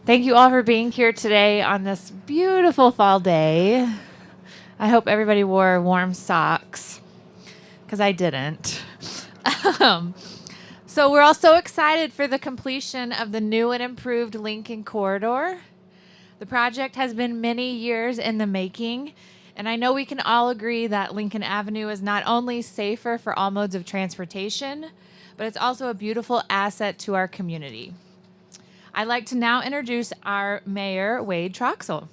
Thank you all for being here today on this beautiful fall day. I hope everybody wore warm socks, because I didn't. Um, so we're all so excited for the completion of the new and improved Lincoln Corridor. The project has been many years in the making, and I know we can all agree that Lincoln Avenue is not only safer for all modes of transportation, but it's also a beautiful asset to our community. I'd like to now introduce our mayor, Wade Troxell.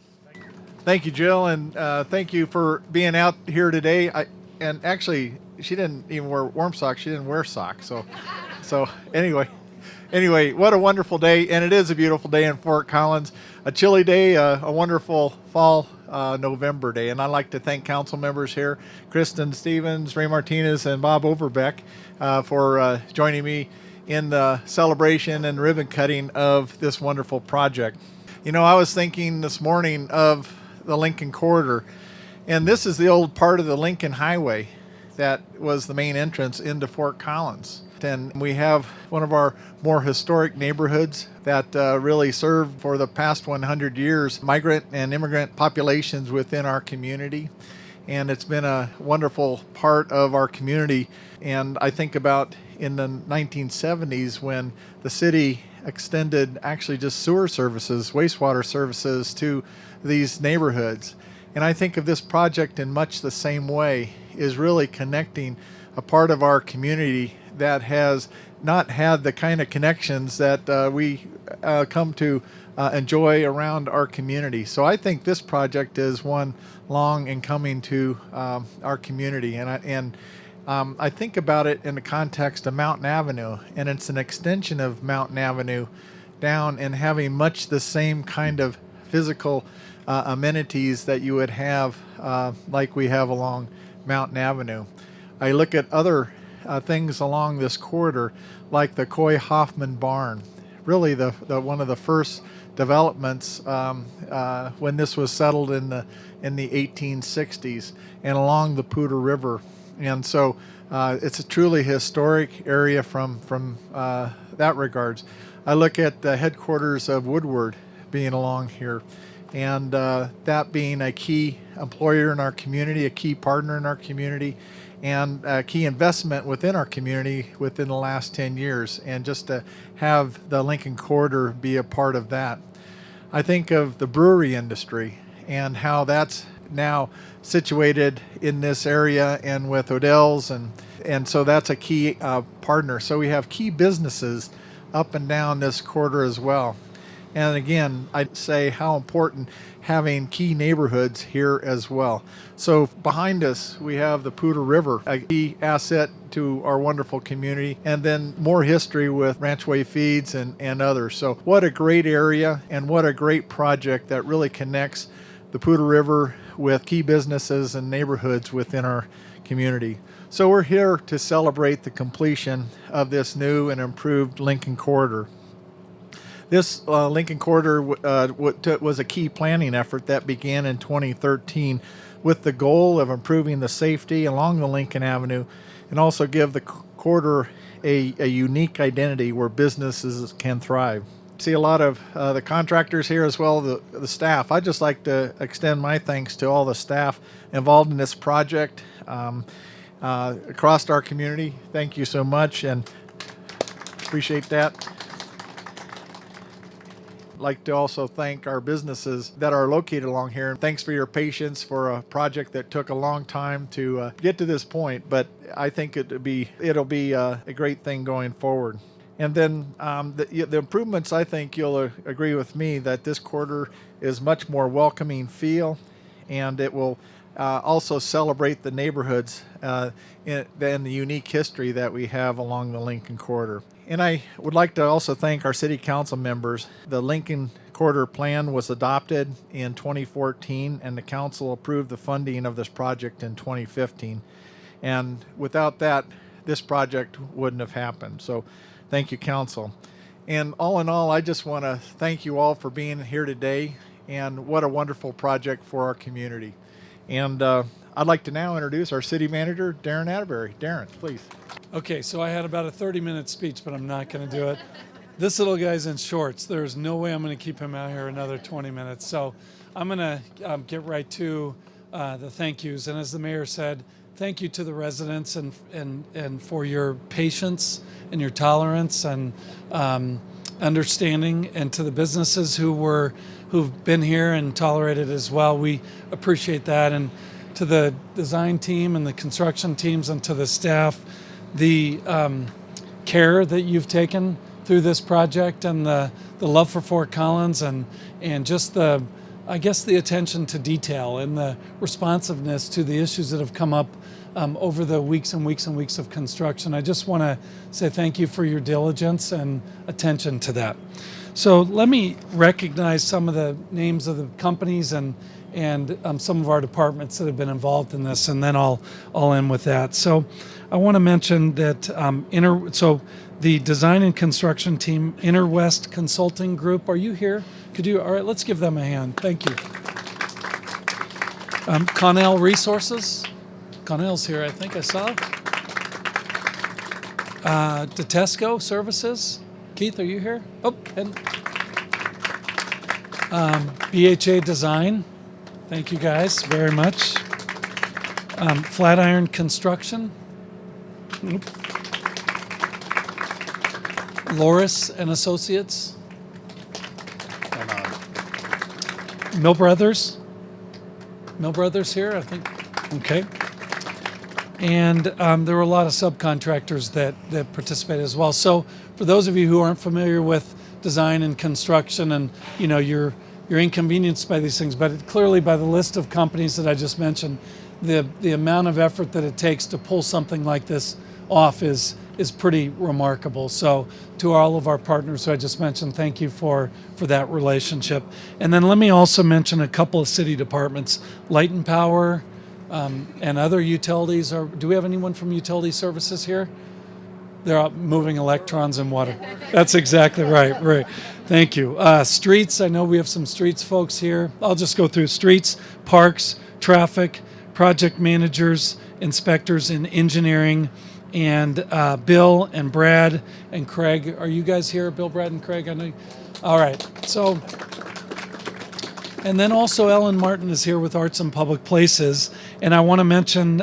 Thank you, Jill, and thank you for being out here today. And actually, she didn't even wear warm socks. She didn't wear socks. So anyway, what a wonderful day, and it is a beautiful day in Fort Collins. A chilly day, a wonderful fall November day, and I'd like to thank council members here, Kristen Stevens, Ray Martinez, and Bob Overbeck, for joining me in the celebration and ribbon cutting of this wonderful project. You know, I was thinking this morning of the Lincoln Corridor, and this is the old part of the Lincoln Highway that was the main entrance into Fort Collins. And we have one of our more historic neighborhoods that really served for the past 100 years migrant and immigrant populations within our community. And it's been a wonderful part of our community. And I think about in the 1970s when the city extended actually just sewer services, wastewater services to these neighborhoods. And I think of this project in much the same way, is really connecting a part of our community that has not had the kind of connections that we come to enjoy around our community. So I think this project is one long in coming to our community. And I think about it in the context of Mountain Avenue, and it's an extension of Mountain Avenue down and having much the same kind of physical amenities that you would have like we have along Mountain Avenue. I look at other things along this corridor, like the Coy Hoffman Barn, really the one of the first developments when this was settled in the 1860s, and along the Poudre River. And so it's a truly historic area from that regards. I look at the headquarters of Woodward being along here, and that being a key employer in our community, a key partner in our community, and a key investment within our community within the last 10 years. And just to have the Lincoln Corridor be a part of that. I think of the brewery industry and how that's now situated in this area and with Odell's, and so that's a key partner. So we have key businesses up and down this corridor as well. And again, I'd say how important having key neighborhoods here as well. So behind us, we have the Poudre River, a key asset to our wonderful community, and then more history with Ranchway Feeds and others. So what a great area, and what a great project that really connects the Poudre River with key businesses and neighborhoods within our community. So we're here to celebrate the completion of this new and improved Lincoln Corridor. This Lincoln Corridor was a key planning effort that began in 2013 with the goal of improving the safety along the Lincoln Avenue and also give the corridor a unique identity where businesses can thrive. See a lot of the contractors here as well, the staff. I'd just like to extend my thanks to all the staff involved in this project across our community. Thank you so much, and appreciate that. Like to also thank our businesses that are located along here. Thanks for your patience for a project that took a long time to get to this point, but I think it'll be a great thing going forward. And then the improvements, I think you'll agree with me that this corridor is much more welcoming feel, and it will also celebrate the neighborhoods and the unique history that we have along the Lincoln Corridor. And I would like to also thank our city council members. The Lincoln Corridor plan was adopted in 2014, and the council approved the funding of this project in 2015. And without that, this project wouldn't have happened. So thank you, council. And all in all, I just want to thank you all for being here today, and what a wonderful project for our community. And I'd like to now introduce our city manager, Darin Atteberry. Darin, please. Okay, so I had about a 30-minute speech, but I'm not going to do it. This little guy's in shorts. There's no way I'm going to keep him out here another 20 minutes. So I'm going to get right to the thank yous. And as the mayor said, thank you to the residents and for your patience and your tolerance and understanding, and to the businesses who've been here and tolerated as well. We appreciate that. And to the design team and the construction teams and to the staff, the care that you've taken through this project and the love for Fort Collins and just the attention to detail and the responsiveness to the issues that have come up over the weeks and weeks and weeks of construction. I just want to say thank you for your diligence and attention to that. So let me recognize some of the names of the companies and some of our departments that have been involved in this, and then I'll end with that. So I want to mention that the design and construction team, Interwest Consulting Group, are you here? All right, let's give them a hand. Thank you. Connell Resources. Connell's here, I think I saw. Detesco Services. Keith, are you here? Oh, and BHA Design. Thank you guys very much. Flatiron Construction. Loris and Associates. Mill Brothers. Mill Brothers here, I think. Okay. And there were a lot of subcontractors that participated as well. So for those of you who aren't familiar with design and construction, and you're inconvenienced by these things, but clearly by the list of companies that I just mentioned, the amount of effort that it takes to pull something like this off is pretty remarkable. So to all of our partners who I just mentioned, thank you for that relationship. And then let me also mention a couple of city departments, Light and Power, and other utilities. Do we have anyone from utility services here? They're out moving electrons in water. That's exactly right. Right. Thank you. Streets. I know we have some streets folks here. I'll just go through streets, parks, traffic, project managers, inspectors in engineering, and Bill and Brad and Craig. Are you guys here? Bill, Brad, and Craig? I know. All right. So. And then also Ellen Martin is here with Arts and Public Places. And I want to mention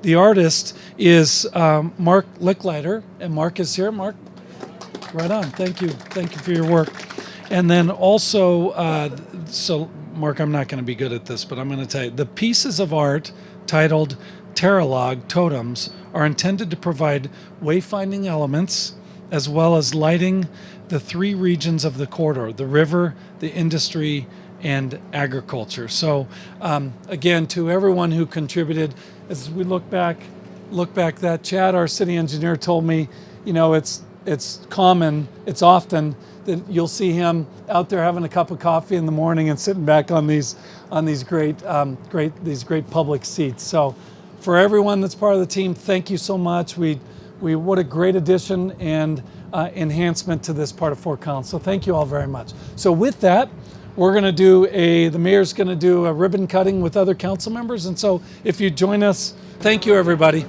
the artist is Mark Licklider. And Mark is here. Mark, right on. Thank you. Thank you for your work. And then also, so Mark, I'm not going to be good at this, but I'm going to tell you. The pieces of art titled Terralog Totems are intended to provide wayfinding elements as well as lighting the three regions of the corridor, the river, the industry, and agriculture. So again, to everyone who contributed, as we look back that Chad, our city engineer, told me, it's common, it's often that you'll see him out there having a cup of coffee in the morning and sitting back on these great public seats. So for everyone that's part of the team, thank you so much. We what a great addition and enhancement to this part of Fort Collins. So thank you all very much. So with that, we're going to do the mayor's going to do a ribbon cutting with other council members. And so if you join us, thank you, everybody.